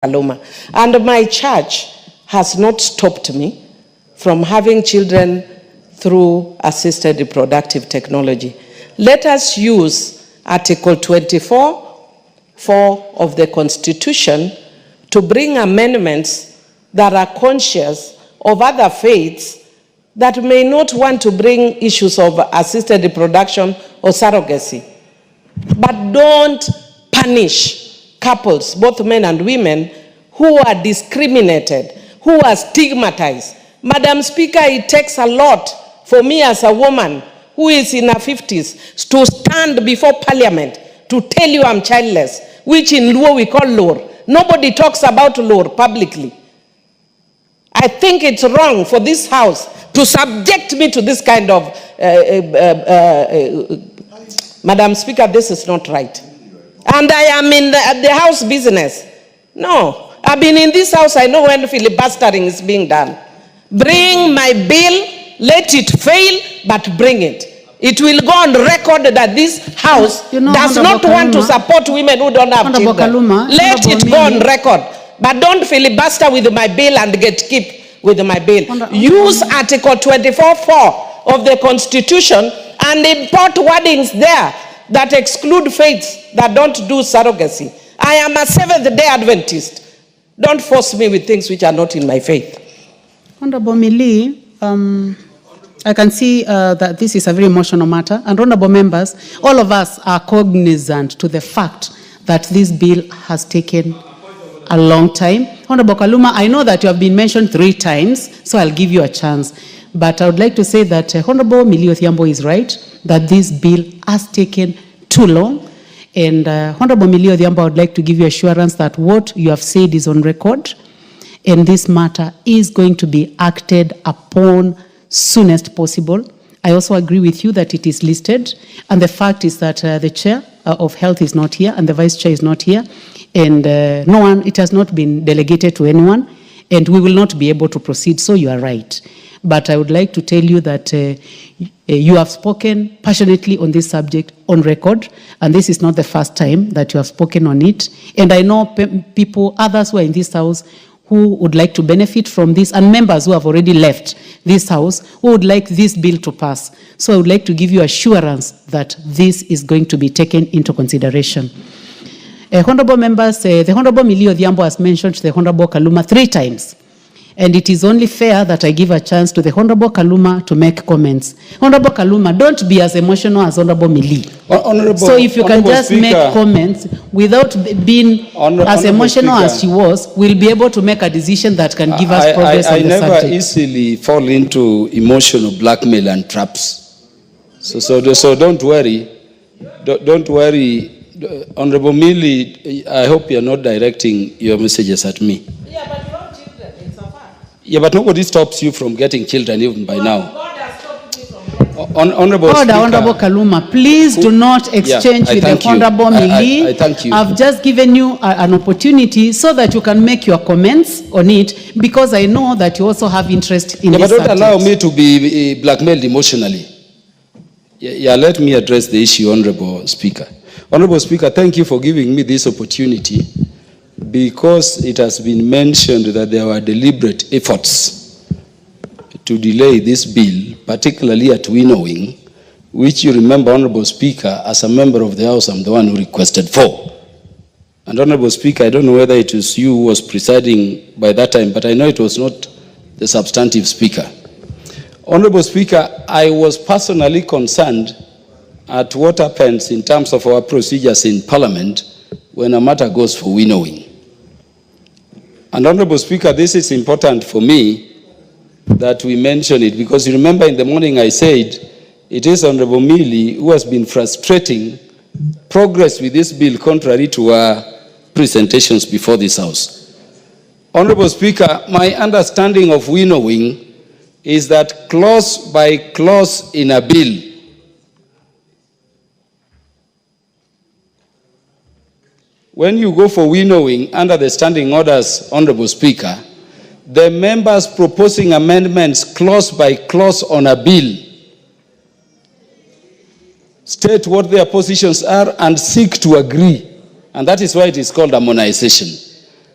Kaluma. And my church has not stopped me from having children through assisted reproductive technology. Let us use Article 24(4) of the Constitution to bring amendments that are conscious of other faiths that may not want to bring issues of assisted reproduction or surrogacy. But don't punish couples, both men and women, who are discriminated, who are stigmatized. Madam Speaker, it takes a lot for me as a woman who is in her 50s to stand before Parliament to tell you I'm childless, which in Luo we call lore. Nobody talks about lore publicly. I think it's wrong for this House to subject me to this kind of... Madam Speaker, this is not right. And I am in the House business. No, I've been in this House, I know when filibustering is being done. Bring my bill, let it fail, but bring it. It will go on record that this House does not want to support women who don't have children. Let it go on record. But don't filibuster with my bill and keep with my bill. Use Article 24(4) of the Constitution and import wordings there that exclude faiths that don't do surrogacy. I am a Seventh-day Adventist. Don't force me with things which are not in my faith. Honorable Millie, I can see that this is a very emotional matter. And honorable members, all of us are cognizant to the fact that this bill has taken a long time. Honorable Kaluma, I know that you have been mentioned 3 times, so I'll give you a chance. But I would like to say that Honorable Millie Odhiambo is right, that this bill has taken too long. And Honorable Millie Odhiambo, I would like to give you assurance that what you have said is on record, and this matter is going to be acted upon soonest possible. I also agree with you that it is listed, and the fact is that the Chair of Health is not here, and the Vice Chair is not here, and it has not been delegated to anyone, and we will not be able to proceed, so you are right. But I would like to tell you that you have spoken passionately on this subject on record, and this is not the first time that you have spoken on it. And I know people, others who are in this House, who would like to benefit from this, and members who have already left this House, who would like this bill to pass. So I would like to give you assurance that this is going to be taken into consideration. Honorable members, the Honorable Millie Odhiambo has mentioned the Honorable Kaluma 3 times. And it is only fair that I give a chance to the Honorable Kaluma to make comments. Honorable Kaluma, don't be as emotional as Honorable Millie. So if you can just make comments without being as emotional as she was, we'll be able to make a decision that can give us progress on the subject. I never easily fall into emotional blackmail and traps. So don't worry. Don't worry. Honorable Millie, I hope you're not directing your messages at me. Yeah, but you have children, it's a fact. Yeah, but nobody stops you from getting children even by now. God has stopped me from getting Honorable Speaker, Honorable Kaluma, please do not exchange with the Honorable Millie. I thank you. I've just given you an opportunity so that you can make your comments on it, because I know that you also have interest in this subject. But don't allow me to be blackmailed emotionally. Yeah, let me address the issue, Honorable Speaker. Honorable Speaker, thank you for giving me this opportunity, because it has been mentioned that there were deliberate efforts to delay this bill, particularly at winnowing, which you remember, Honorable Speaker, as a member of the House, I'm the one who requested for. And Honorable Speaker, I don't know whether it was you who was presiding by that time, but I know it was not the substantive Speaker. Honorable Speaker, I was personally concerned at what happens in terms of our procedures in Parliament when a matter goes for winnowing. And Honorable Speaker, this is important for me that we mention it, because you remember in the morning I said it is Honorable Millie who has been frustrating progress with this bill contrary to our presentations before this House. Honorable Speaker, my understanding of winnowing is that clause by clause in a bill when you go for winnowing under the standing orders, Honorable Speaker, the members proposing amendments clause by clause on a bill state what their positions are and seek to agree. And that is why it is called harmonization.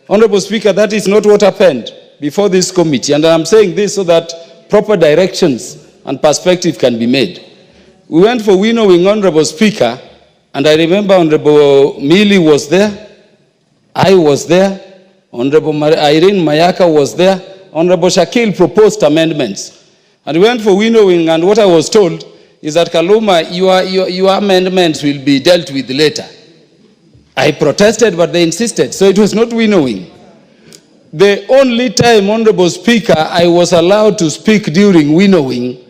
Honorable Speaker, that is not what happened before this committee. And I'm saying this so that proper directions and perspective can be made. We went for winnowing, Honorable Speaker, and I remember Honorable Millie was there, I was there, Honorable Irene Mayaka was there, Honorable Shakil proposed amendments. And we went for winnowing, and what I was told is that Kaluma, your amendments will be dealt with later. I protested, but they insisted, so it was not winnowing. The only time, Honorable Speaker, I was allowed to speak during winnowing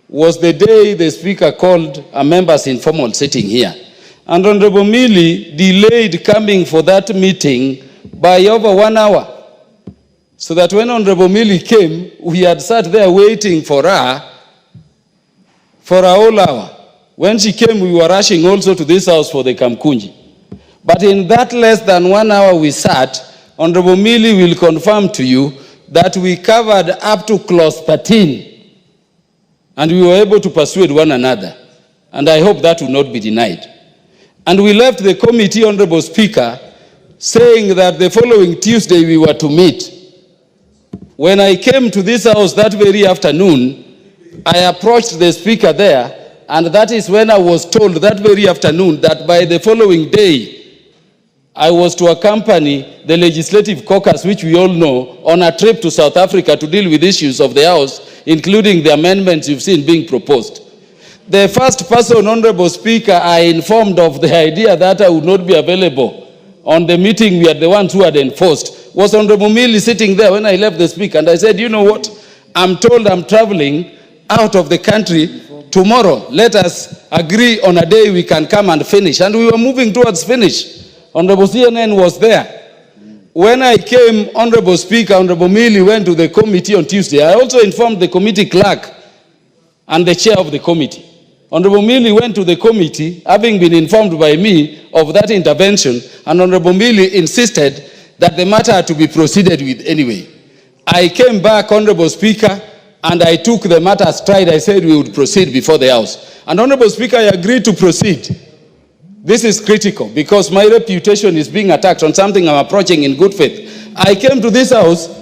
was the day the Speaker called a members' informal sitting here. And Honorable Millie delayed coming for that meeting by over 1 hour. So that when Honorable Millie came, we had sat there waiting for her for a whole hour. When she came, we were rushing also to this house for the Kamkunji. But in that less than 1 hour we sat, Honorable Millie will confirm to you that we covered up to clause 13. And we were able to persuade one another. And I hope that will not be denied. And we left the committee, Honorable Speaker, saying that the following Tuesday we were to meet. When I came to this house that very afternoon, I approached the Speaker there, and that is when I was told that very afternoon that by the following day, I was to accompany the Legislative Caucus, which we all know, on a trip to South Africa to deal with issues of the House, including the amendments you've seen being proposed. The first person, Honorable Speaker, I informed of the idea that I would not be available on the meeting we are the ones who had enforced, was Honorable Millie sitting there when I left the Speaker. And I said, you know what, I'm told I'm traveling out of the country tomorrow. Let us agree on a day we can come and finish. And we were moving towards finish. Honorable CNN was there. When I came, Honorable Speaker, Honorable Millie went to the committee on Tuesday. I also informed the committee clerk and the chair of the committee. Honorable Millie went to the committee, having been informed by me of that intervention, and Honorable Millie insisted that the matter had to be proceeded with anyway. I came back, Honorable Speaker, and I took the matter stride. I said we would proceed before the House. And Honorable Speaker, I agreed to proceed. This is critical because my reputation is being attacked on something I'm approaching in good faith. I came to this House.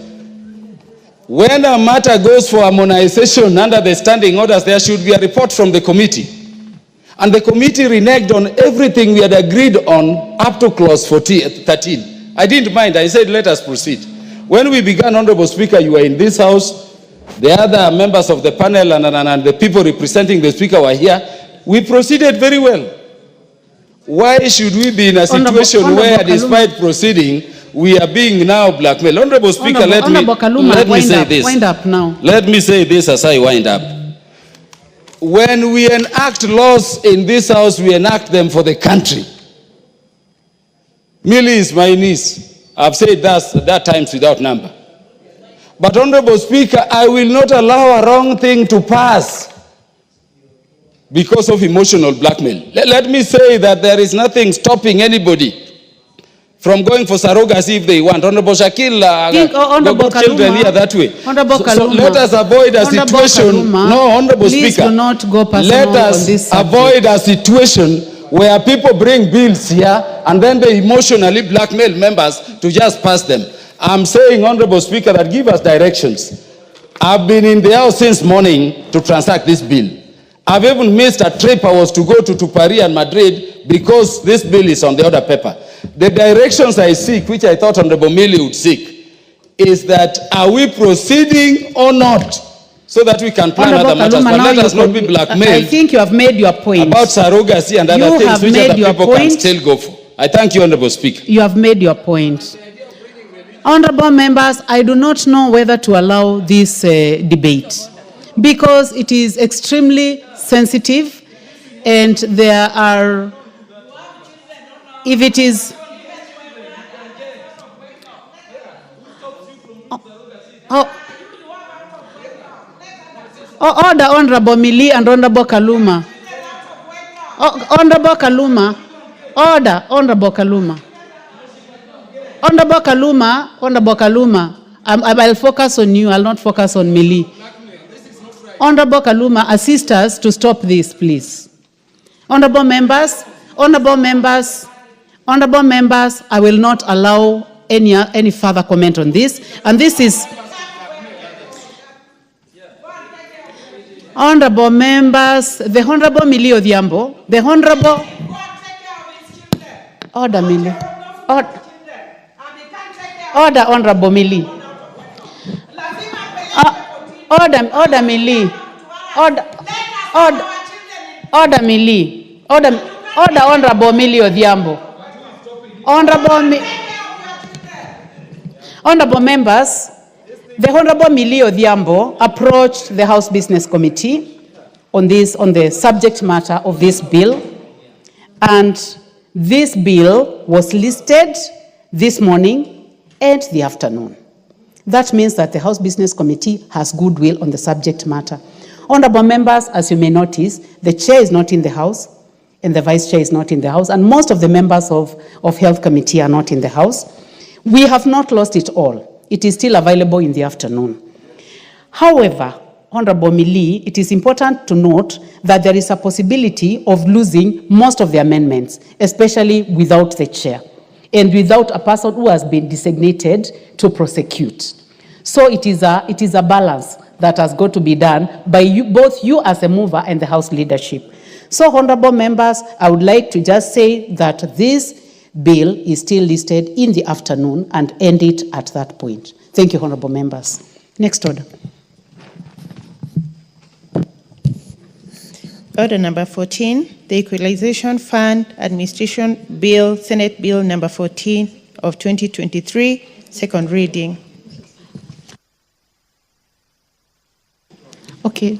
When a matter goes for harmonization under the standing orders, there should be a report from the committee. And the committee reneged on everything we had agreed on up to clause 13. I didn't mind. I said, let us proceed. When we began, Honorable Speaker, you were in this House. The other members of the panel and the people representing the Speaker were here. We proceeded very well. Why should we be in a situation where, despite proceeding, we are being now blackmailed? Honorable Speaker, let me say this. Wind up now. Let me say this as I wind up. When we enact laws in this House, we enact them for the country. Millie is my niece. I've said that times without number. But Honorable Speaker, I will not allow a wrong thing to pass because of emotional blackmail. Let me say that there is nothing stopping anybody from going for surrogacy if they want. Honorable Shakil got children here that way. So let us avoid a situation. No, Honorable Speaker, do not go personal let us on this avoid a situation where people bring bills here and then they emotionally blackmail members to just pass them. I'm saying, Honorable Speaker, that give us directions. I've been in the House since morning to transact this bill. I've even missed a trip I was to go to Paris and Madrid because this bill is on the order paper. The directions I seek, which I thought Honorable Millie would seek, is that are we proceeding or not, so that we can plan other matters. But let us not be blackmailed. I think you have made your point. About surrogacy and other things which other people can still go for. I thank you, Honorable Speaker. You have made your point. Honorable members, I do not know whether to allow this debate because it is extremely sensitive and there are, if it is, order, Honorable Millie and Honorable Kaluma. Honorable Kaluma, order, Honorable Kaluma. Honorable Kaluma, I'll focus on you, I'll not focus on Millie. Honorable Kaluma, assist us to stop this, please. Honorable members, I will not allow any further comment on this. And this is, honorable members, the Honorable Millie Odhiambo, the Honorable, order Millie, order Honorable Millie, order Millie, order Millie, order Honorable Millie Odhiambo. Honorable members, the Honorable Millie Odhiambo approached the House Business Committee on the subject matter of this bill, and this bill was listed this morning and the afternoon. That means that the House Business Committee has goodwill on the subject matter. Honorable members, as you may notice, the chair is not in the House and the vice chair is not in the House, and most of the members of Health Committee are not in the House. We have not lost it all. It is still available in the afternoon. However, Honorable Millie, it is important to note that there is a possibility of losing most of the amendments, especially without the chair and without a person who has been designated to prosecute. So it is a balance that has got to be done by both you as a mover and the House leadership. So, honorable members, I would like to just say that this bill is still listed in the afternoon and end it at that point. Thank you, honorable members. Next order. Order number 14, the Equalization Fund Administration Bill, Senate Bill number 14 of 2023, second reading. Okay.